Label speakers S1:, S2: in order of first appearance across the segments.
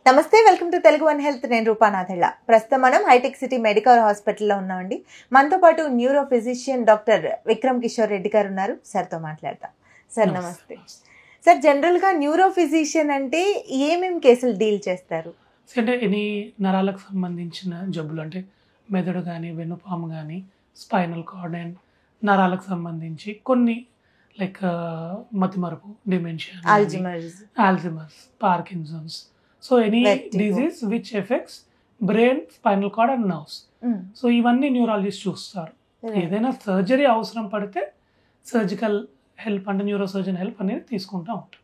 S1: నమస్తే, welcome to Telugu one health. నేను రూపానాథళ్ళ. ప్రస్తుతం మనం హైటెక్ సిటీ మెడికల్ హాస్పిటల్లో ఉన్నామండి. మనతో పాటు neuro physician doctor Vikram Kishore Reddy గారు ఉన్నారు. సార్తో మాట్లాడతాం. సార్ నమస్తే. సార్, జనరల్గా న్యూరో ఫిజిషియన్ అంటే ఏమేమి కేసులు డీల్ చేస్తారు?
S2: అంటే ఎనీ నరాలకు సంబంధించిన జబ్బులు, అంటే మెదడు కానీ, వెన్నుపాము కానీ, స్పైనల్ కార్డ్ అండ్ నరాలకు సంబంధించి కొన్ని లైక్ మతిమరుపు, dementia, Alzheimer's, Parkinson's. So any disease which effects brain, spinal cord and nerves. So ఇవన్నీ న్యూరాలజిస్ట్ చూస్తారు. ఏదైనా సర్జరీ అవసరం పడితే సర్జికల్ హెల్ప్ అంటే న్యూరో సర్జన్ హెల్ప్ అనేది తీసుకుంటూ ఉంటాం.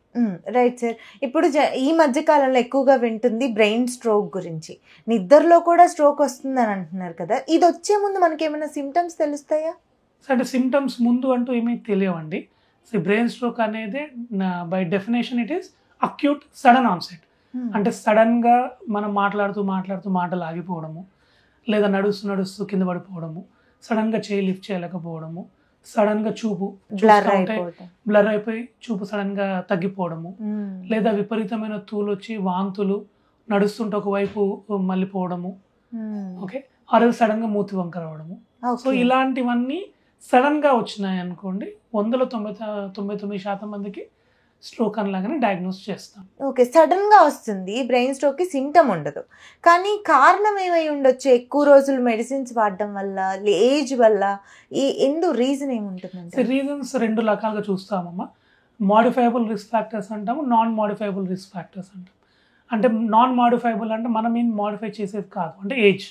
S1: Right sir. ఇప్పుడు ఈ మధ్య కాలంలో ఎక్కువగా వింటుంది బ్రెయిన్ స్ట్రోక్ గురించి. నిద్రలో కూడా స్ట్రోక్ వస్తుందని అంటున్నారు కదా, ఇది వచ్చే ముందు మనకి ఏమైనా సిమ్టమ్స్ తెలుస్తాయా?
S2: అంటే సిమ్టమ్స్ ముందు అంటూ ఏమీ తెలియవండి. సో బ్రెయిన్ స్ట్రోక్ అనేది by definition it is acute sudden onset. అంటే సడన్గా మనం మాట్లాడుతూ మాటలు ఆగిపోవడము, లేదా నడుస్తూ కింద పడిపోవడము, సడన్గా చేయి లిఫ్ట్ చేయలేకపోవడము, సడన్గా చూపు బ్లర్ అయిపోయి చూపు సడన్గా తగ్గిపోవడము, లేదా విపరీతమైన తూలు వచ్చి వాంతులు, నడుస్తుంటే ఒకవైపు మళ్ళీపోవడము, ఓకే, ఆర్ సడన్గా మూతి వంకర అవడము. సో ఇలాంటివన్నీ సడన్గా వచ్చినాయి అనుకోండి, 99% మందికి స్ట్రోక్ అనలాగానే డయాగ్నోస్ చేస్తాం.
S1: ఓకే, సడన్ గా వస్తుంది బ్రెయిన్ స్ట్రోక్ కి, సిమ్టమ్ ఉండదు, కానీ కారణం ఏమై ఉండొచ్చు? ఎక్కువ రోజులు మెడిసిన్స్ వాడడం వల్ల, ఏజ్ వల్ల, రీజన్ ఏముంటుంది?
S2: రీజన్స్ రెండు రకాలుగా చూస్తామమ్మా. మోడిఫైబుల్ రిస్క్ ఫ్యాక్టర్స్ అంటాము, నాన్ మోడిఫైబుల్ రిస్క్ ఫ్యాక్టర్స్ అంటాం. అంటే నాన్ మోడిఫైబుల్ అంటే మనం ఏం మోడిఫై చేసేది కాదు, అంటే ఏజ్.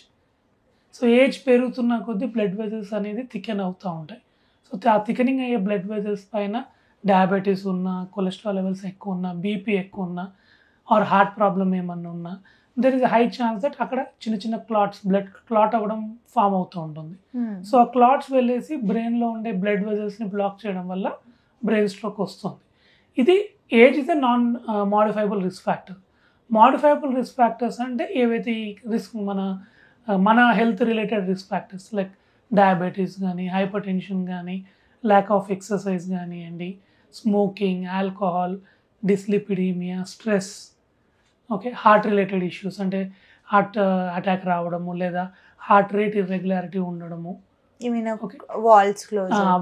S2: సో ఏజ్ పెరుగుతున్న కొద్దీ బ్లడ్ వెజల్స్ అనేది థికెన్ అవుతూ ఉంటాయి. సో ఆ థికెనింగ్ అయ్యే బ్లడ్ వెజల్స్ పైన డయాబెటీస్ ఉన్నా, కొలెస్ట్రాల్ లెవెల్స్ ఎక్కువ ఉన్నా, బీపీ ఎక్కువ ఉన్నా, ఆర్ హార్ట్ ప్రాబ్లమ్ ఏమన్నా ఉన్నా, there is high chance that అక్కడ చిన్న చిన్న క్లాట్స్, బ్లడ్ క్లాట్ అవ్వడం ఫామ్ అవుతూ ఉంటుంది. సో ఆ క్లాట్స్ వెళ్ళేసి బ్రెయిన్లో ఉండే బ్లడ్ వెజల్స్ని బ్లాక్ చేయడం వల్ల బ్రెయిన్ స్ట్రోక్ వస్తుంది. ఇది age is a non modifiable risk factor. Modifiable risk factors అంటే ఏవైతే ఈ రిస్క్ మన health related risk factors like diabetes కానీ, హైపర్ టెన్షన్ కానీ, ల్యాక్ ఆఫ్ ఎక్సర్సైజ్ కానివ్వండి, smoking, alcohol, dyslipidemia, stress, okay, heart related issues అంటే హార్ట్ అటాక్ రావడము, లేదా హార్ట్ రేట్ ఇర్రెగ్యులారిటీ ఉండడము,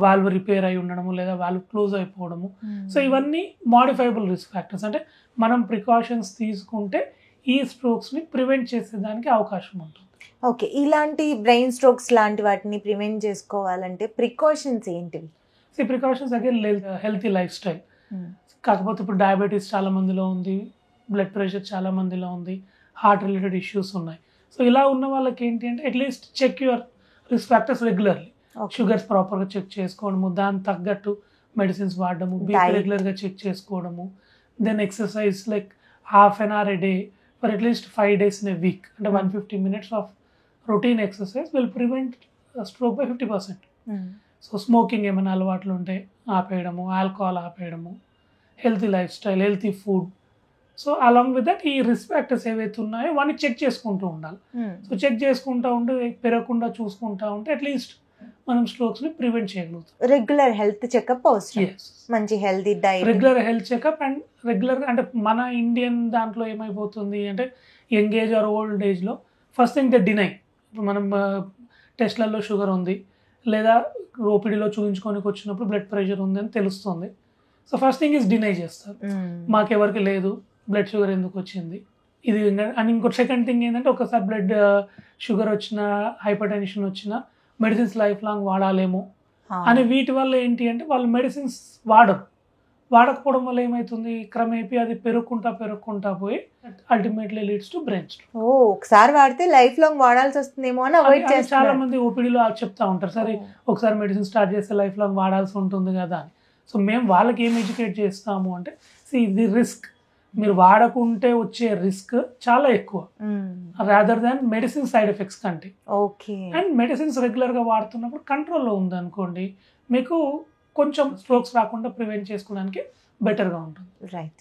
S2: వాల్వ్ రిపేర్ అయి ఉండడము, లేదా వాల్వ్ క్లోజ్ అయిపోవడము. సో ఇవన్నీ మోడిఫైబుల్ రిస్క్ ఫ్యాక్టర్స్. అంటే మనం ప్రికాషన్స్ తీసుకుంటే ఈ స్ట్రోక్స్ని ప్రివెంట్ చేసేదానికి అవకాశం ఉంటుంది.
S1: ఓకే, ఇలాంటి బ్రెయిన్ స్ట్రోక్స్ లాంటి వాటిని ప్రివెంట్ చేసుకోవాలంటే ప్రికాషన్స్ ఏంటివి?
S2: Precautions again healthy life style. కాకపోతే ఇప్పుడు డయాబెటీస్ చాలా మందిలో ఉంది, బ్లడ్ ప్రెషర్ చాలా మందిలో ఉంది, హార్ట్ రిలేటెడ్ ఇష్యూస్ ఉన్నాయి. సో ఇలా ఉన్న వాళ్ళకి ఏంటి అంటే at least check your risk factors regularly. Sugars ప్రాపర్గా చెక్ చేసుకోవడము, దానికి తగ్గట్టు మెడిసిన్స్ వాడడము, బీపీ రెగ్యులర్గా చెక్ చేసుకోవడము, then exercise like half an hour a day for at least 5 days in a week. అంటే 150 minutes of routine exercise will prevent stroke by 50%. So smoking ఏమైనా అలవాట్లు ఉంటే ఆపేయడము, ఆల్కహాల్ ఆపేయడము, healthy lifestyle, healthy food. So along with that ఈ risk factors ఏవైతే ఉన్నాయో వాటిని చెక్ చేసుకుంటూ ఉండాలి. సో చెక్ చేసుకుంటూ ఉంటే, పెరగకుండా చూసుకుంటూ ఉంటే అట్లీస్ట్ మనం స్ట్రోక్స్ని ప్రివెంట్ చేయగలుగుతాం.
S1: రెగ్యులర్ హెల్త్ చెకప్ అవసరం, మంచి healthy diet,
S2: regular health checkup. And regular అంటే మన ఇండియన్ దాంట్లో ఏమైపోతుంది అంటే యంగ్ ఏజ్ ఆర్ ఓల్డ్ ఏజ్లో ఫస్ట్ థింగ్ దే డినై. ఇప్పుడు మనం టెస్ట్లలో షుగర్ ఉంది, లేదా ఓపీడీలో చూపించుకోనికి వచ్చినప్పుడు బ్లడ్ ప్రెషర్ ఉంది అని తెలుస్తుంది. So first thing is deny చేస్తారు, మాకెవరికి లేదు, బ్లడ్ షుగర్ ఎందుకు వచ్చింది ఇది. అండ్ ఇంకో సెకండ్ థింగ్ ఏంటంటే ఒకసారి బ్లడ్ షుగర్ వచ్చినా, హైపర్ టెన్షన్ వచ్చినా మెడిసిన్స్ లైఫ్ లాంగ్ వాడాలేమో అని. వీటి వల్ల ఏంటి అంటే వాళ్ళు మెడిసిన్స్ వాడకపోవడం వల్ల ఏమవుతుంది, క్రమేపీ అది పెరుగుకుంటా పోయి ultimately leads to brain stroke.
S1: ఒకసారి వాడితే లైఫ్ లాంగ్ వాడాల్సి వస్తుందేమో అని అవాయిడ్ చేస్తారు.
S2: చాలా మంది ఓపీడీలో చెప్తా ఉంటారు, సరే ఒకసారి మెడిసిన్ స్టార్ట్ చేస్తే లైఫ్ లాంగ్ వాడాల్సి ఉంటుంది కదా అని. సో మేము వాళ్ళకి ఏం ఎడ్యుకేట్ చేస్తాము అంటే, ఇది రిస్క్. మీరు వాడకుంటే వచ్చే రిస్క్ చాలా ఎక్కువ rather than medicine side effects కంటే.
S1: ఓకే.
S2: అండ్ మెడిసిన్స్ రెగ్యులర్గా వాడుతున్నప్పుడు కంట్రోల్లో ఉందనుకోండి, మీకు కొంచెం స్ట్రోక్స్ రాకుండా ప్రివెంట్ చేసుకోవడానికి బెటర్గా ఉంటుంది.
S1: రైట్.